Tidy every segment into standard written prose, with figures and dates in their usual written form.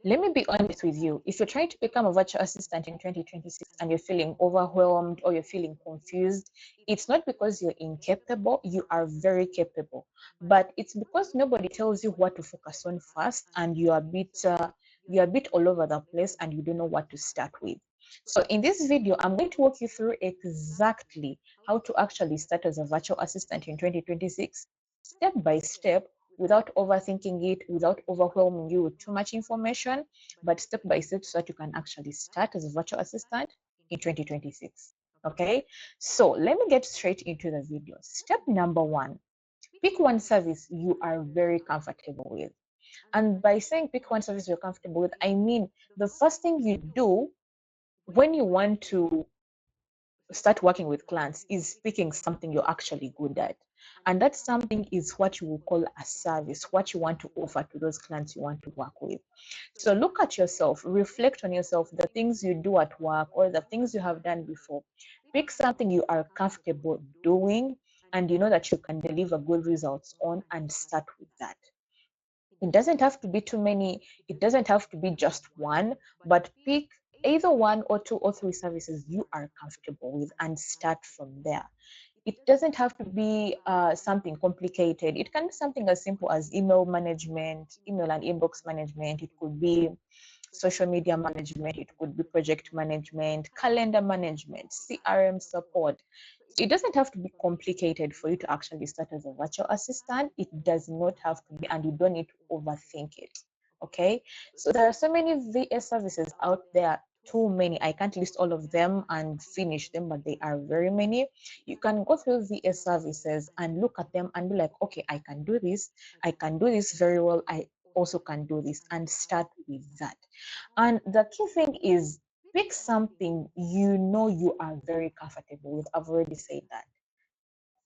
Let me be honest with you. If you're trying to become a virtual assistant in 2026 and you're feeling overwhelmed or you're feeling confused, it's not because you're incapable. You are very capable, but it's because nobody tells you what to focus on first, and you're a bit all over the place and you don't know what to start with. So in this video, I'm going to walk you through exactly how to actually start as a virtual assistant in 2026, step by step, without overthinking it, without overwhelming you with too much information, but step by step so that you can actually start as a virtual assistant in 2026. Okay, so let me get straight into the video. Step number one, pick one service you are very comfortable with. And by saying pick one service you're comfortable with, I mean the first thing you do when you want to start working with clients is picking something you're actually good at. And that something is what you will call a service, what you want to offer to those clients you want to work with. So look at yourself, reflect on yourself, the things you do at work or the things you have done before. Pick something you are comfortable doing and you know that you can deliver good results on, and start with that. It doesn't have to be too many, it doesn't have to be just one, but pick either one or two or three services you are comfortable with and start from there. It doesn't have to be something complicated. It can be something as simple as email management, email and inbox management. It could be social media management, it could be project management, calendar management, CRM support. It doesn't have to be complicated for you to actually start as a virtual assistant. It does not have to be, and you don't need to overthink it. Okay, so there are so many VA services out there, too many. I can't list all of them and finish them, but they are very many. You can go through VA services and look at them and be like, okay, I can do this, I can do this very well, I also can do this, and start with that. And the key thing is, pick something you know you are very comfortable with. I've already said that.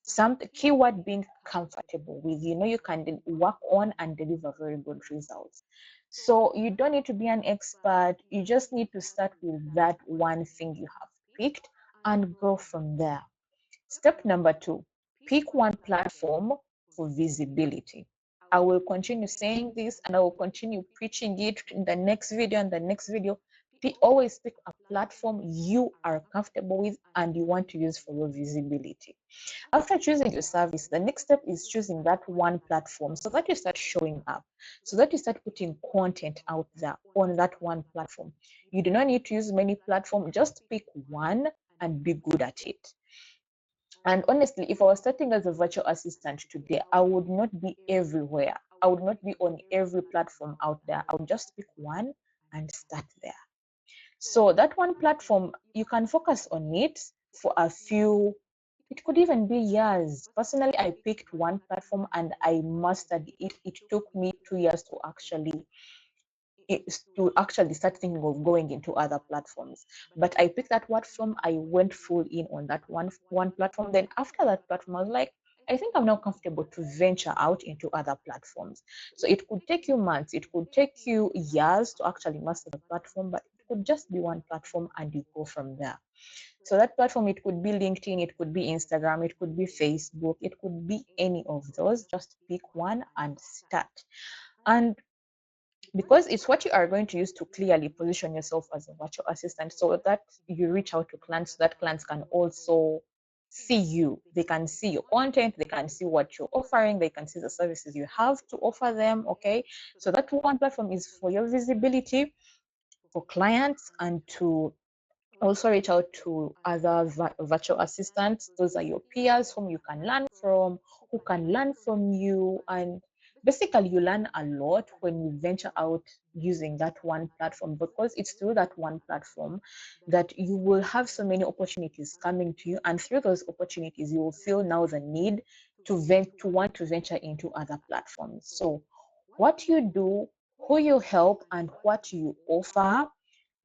Some keyword being comfortable with, you know, you can work on and deliver very good results. So you don't need to be an expert. You just need to start with that one thing you have picked and grow from there. Step number two, pick one platform for visibility. I will continue saying this and I will continue preaching it in the next video and the next video. Always pick a platform you are comfortable with and you want to use for your visibility. After choosing your service, the next step is choosing that one platform so that you start showing up, so that you start putting content out there on that one platform. You do not need to use many platforms, just pick one and be good at it. And honestly, if I was starting as a virtual assistant today, I would not be everywhere. I would not be on every platform out there. I would just pick one and start there. So that one platform, you can focus on it for a few, it could even be years. Personally, I picked one platform and I mastered it. It took me 2 years to actually start thinking of going into other platforms. But I picked that platform, I went full in on that one platform. Then after that platform, I was like, I think I'm now comfortable to venture out into other platforms. So it could take you months, it could take you years to actually master the platform, but it could just be one platform and you go from there. So that platform, it could be LinkedIn, it could be Instagram, it could be Facebook, it could be any of those. Just pick one and start. And because it's what you are going to use to clearly position yourself as a virtual assistant, so that you reach out to clients, so that clients can also see you. They can see your content, they can see what you're offering, they can see the services you have to offer them. Okay, so that one platform is for your visibility for clients and to also reach out to other virtual assistants. Those are your peers whom you can learn from, who can learn from you. And basically, you learn a lot when you venture out using that one platform, because it's through that one platform that you will have so many opportunities coming to you. And through those opportunities, you will feel now the need to want to venture into other platforms. So, what you do, who you help, and what you offer,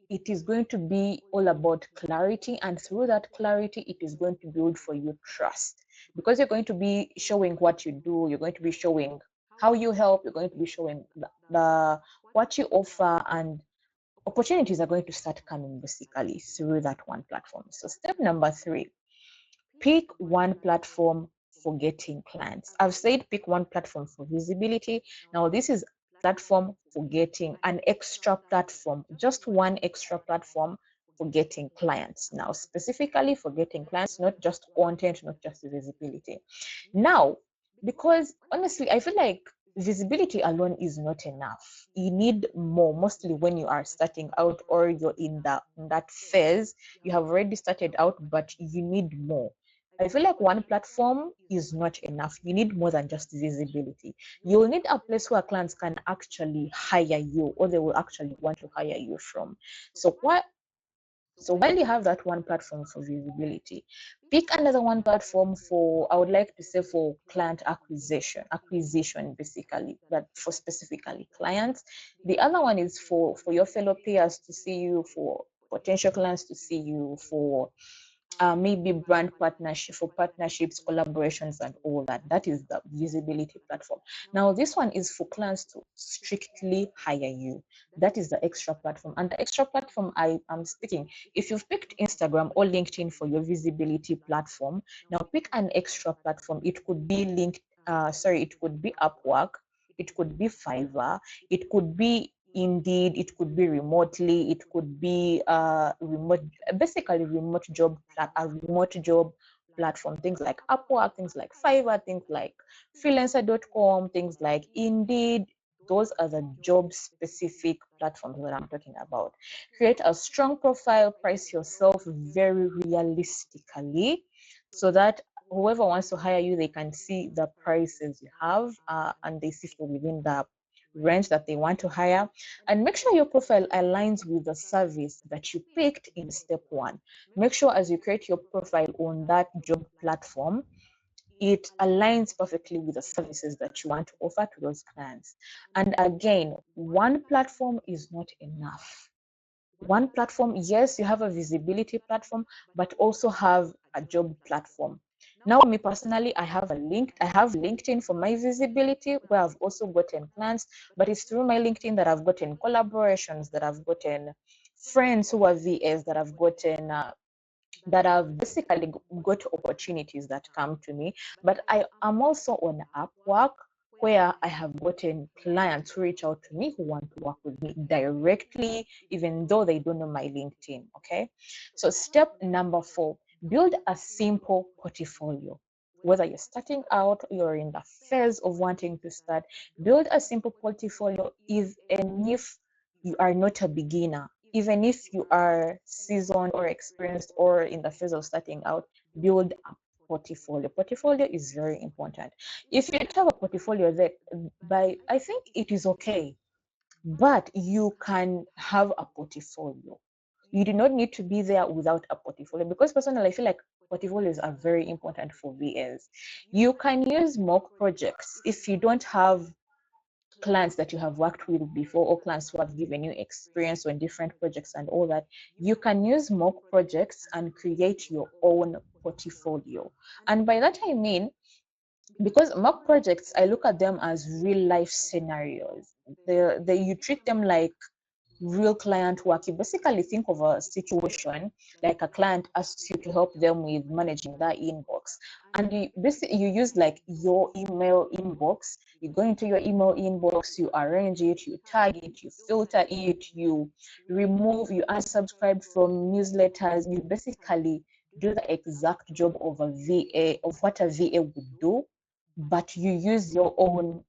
it is going to be all about clarity, and through that clarity it is going to build for you trust, because you're going to be showing what you do, you're going to be showing how you help, you're going to be showing the what you offer, and opportunities are going to start coming basically through that one platform. So step number three, pick one platform for getting clients. I've said pick one platform for visibility. Now this is platform for getting an extra platform, just one extra platform for getting clients. Now, specifically for getting clients, not just content, not just visibility. Now, because honestly, I feel like visibility alone is not enough. You need more, mostly when you are starting out or you're in that phase. You have already started out, but you need more. I feel like one platform is not enough. You need more than just visibility. You'll need a place where clients can actually hire you, or they will actually want to hire you from. So what so while you have that one platform for visibility, pick another one platform for, I would like to say, for client acquisition basically, but for specifically clients. The other one is for your fellow peers to see you, for potential clients to see you, for maybe brand partnership, for partnerships, collaborations, and all that. That is the visibility platform. Now, this one is for clients to strictly hire you. That is the extra platform. And the extra platform I am speaking, if you've picked Instagram or LinkedIn for your visibility platform, now pick an extra platform. It could be it could be Upwork, it could be Fiverr, it could be Indeed, it could be remotely, it could be basically a remote job platform, things like Upwork, things like Fiverr, things like freelancer.com, things like Indeed. Those are the job specific platforms that I'm talking about. Create a strong profile, price yourself very realistically so that whoever wants to hire you, they can see the prices you have, and they see if you're within the range that they want to hire. And make sure your profile aligns with the service that you picked in step one. Make sure as you create your profile on that job platform, it aligns perfectly with the services that you want to offer to those clients. And again, one platform is not enough. One platform, yes, you have a visibility platform, but also have a job platform. Now, me personally, I have LinkedIn for my visibility, where I've also gotten clients, but it's through my LinkedIn that I've gotten collaborations, that I've gotten friends who are VAs, that I've basically got opportunities that come to me. But I am also on Upwork, where I have gotten clients who reach out to me who want to work with me directly, even though they don't know my LinkedIn. Okay. So, step number 4, build a simple portfolio. Whether you're starting out or you're in the phase of wanting to start, build a simple portfolio, even if you are not a beginner. Even if you are seasoned or experienced or in the phase of starting out, build a portfolio. Portfolio is very important. If you don't have a portfolio, there, I think it is okay, but you can have a portfolio. You do not need to be there without a portfolio, because personally, I feel like portfolios are very important for VAs. You can use mock projects if you don't have clients that you have worked with before, or clients who have given you experience on different projects and all that. You can use mock projects and create your own portfolio. And by that I mean, because mock projects, I look at them as real life scenarios. You treat them like real client work. You basically think of a situation like a client asks you to help them with managing their inbox, and you use like your email inbox. You go into your email inbox, you arrange it, you tag it, you filter it, you remove, you unsubscribe from newsletters. You basically do the exact job of a VA, of what a VA would do, but you use your own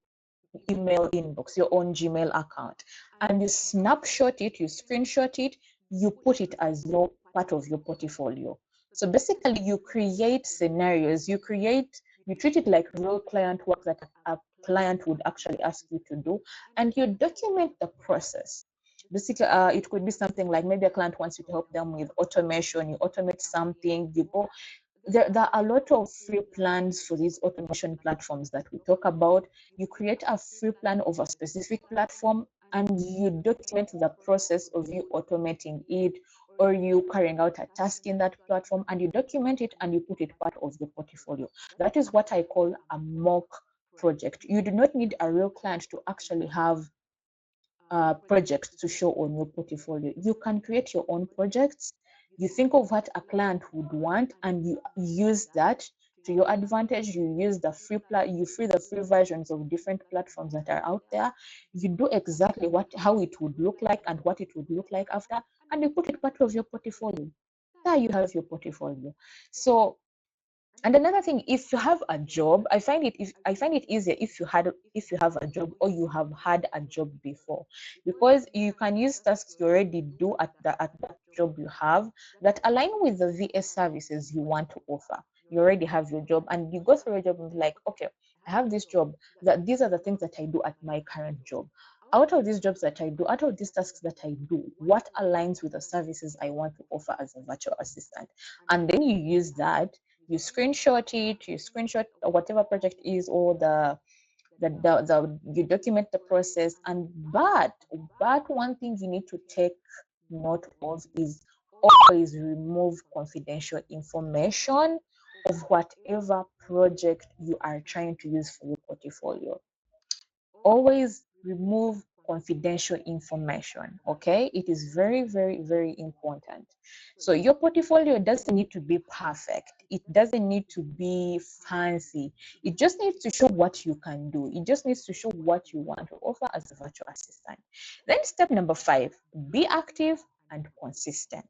email inbox, your own Gmail account, and you snapshot it, you screenshot it, you put it as your part of your portfolio. So basically, you create scenarios, you treat it like real client work that a client would actually ask you to do, and you document the process. Basically, it could be something like maybe a client wants you to help them with automation. You automate something, you go there are a lot of free plans for these automation platforms that we talk about. You create a free plan of a specific platform, and you document the process of you automating it, or you carrying out a task in that platform, and you document it and you put it part of your portfolio. That is what I call a mock project. You do not need a real client to actually have projects to show on your portfolio. You can create your own projects. You think of what a client would want and you use that to your advantage. You use the you free the free versions of different platforms that are out there. You do exactly how it would look like and what it would look like after, and you put it part of your portfolio. There you have your portfolio. So, and another thing, if you have a job, I find it easier if you have a job or you have had a job before, because you can use tasks you already do at that job you have that align with the VS services you want to offer. You already have your job and you go through your job and be like, okay, I have this job, that these are the things that I do at my current job. Out of these jobs that I do, out of these tasks that I do, what aligns with the services I want to offer as a virtual assistant? And then you use that, you screenshot it, you screenshot whatever project is, or you document the process. And but one thing you need to take note of is always remove confidential information of whatever project you are trying to use for your portfolio. Always remove confidential information. Okay, it is very, very, very important. So your portfolio doesn't need to be perfect, it doesn't need to be fancy, it just needs to show what you can do, it just needs to show what you want to offer as a virtual assistant. Then step number 5, be active and consistent.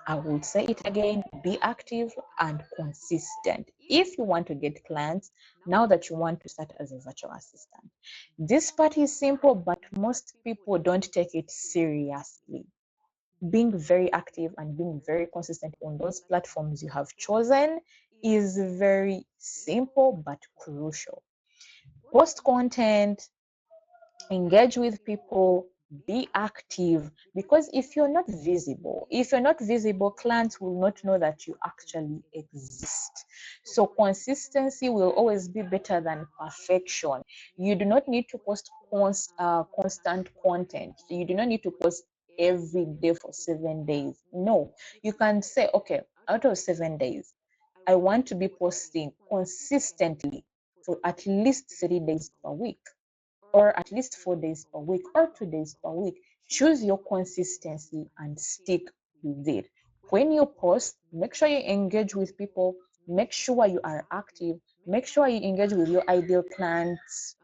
I will say it again, be active and consistent. If you want to get clients, now that you want to start as a virtual assistant. This part is simple, but most people don't take it seriously. Being very active and being very consistent on those platforms you have chosen is very simple but crucial. Post content, engage with people, be active, because if you're not visible, clients will not know that you actually exist. So consistency will always be better than perfection. You do not need to post constant content. You do not need to post every day for 7 days. No, you can say, okay, out of 7 days, I want to be posting consistently for at least 3 days per week, or at least 4 days per week, or 2 days per week. Choose your consistency and stick with it. When you post, make sure you engage with people, make sure you are active, make sure you engage with your ideal clients'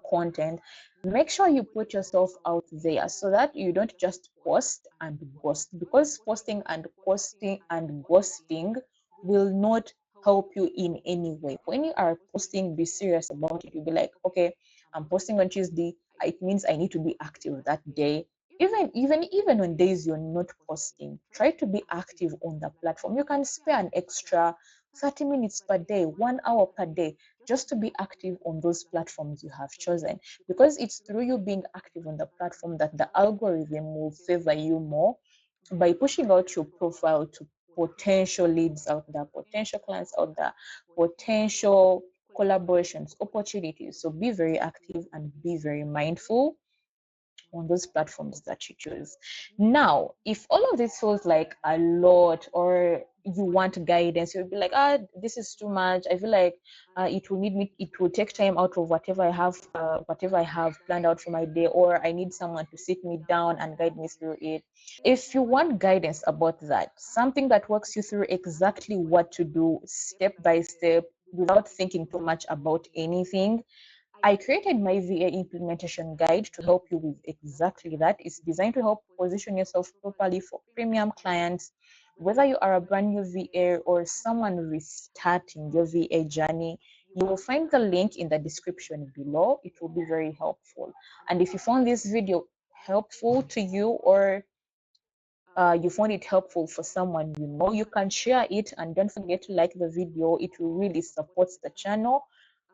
content, make sure you put yourself out there so that you don't just post and ghost, because posting and ghosting will not help you in any way. When you are posting, be serious about it. You'll be like, okay, I'm posting on Tuesday. It means I need to be active that day. Even on days you're not posting, try to be active on the platform. You can spare an extra 30 minutes per day, 1 hour per day, just to be active on those platforms you have chosen. Because it's through you being active on the platform that the algorithm will favor you more by pushing out your profile to potential leads out there, potential clients out there, potential collaborations, opportunities. So be very active and be very mindful on those platforms that you choose. Now, if all of this feels like a lot, or you want guidance, you'll be like, this is too much. I feel like it will take time out of whatever I have planned out for my day, or I need someone to sit me down and guide me through it. If you want guidance about that, something that walks you through exactly what to do step by step without thinking too much about anything, I created my VA implementation guide to help you with exactly that. It's designed to help position yourself properly for premium clients. Whether you are a brand new VA or someone restarting your VA journey, you will find the link in the description below. It will be very helpful. And if you found this video helpful to you, or you found it helpful for someone you know, you can share it, and don't forget to like the video. It will really support the channel.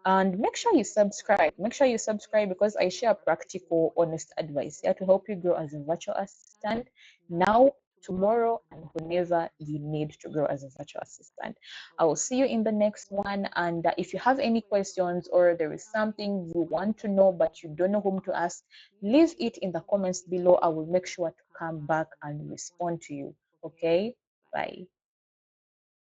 And make sure you subscribe. Make sure you subscribe, because I share practical, honest advice here to help you grow as a virtual assistant now, tomorrow, and whenever you need to grow as a virtual assistant. I will see you in the next one. And if you have any questions, or there is something you want to know but you don't know whom to ask, leave it in the comments below. I will make sure to come back and respond to you. Okay? Bye.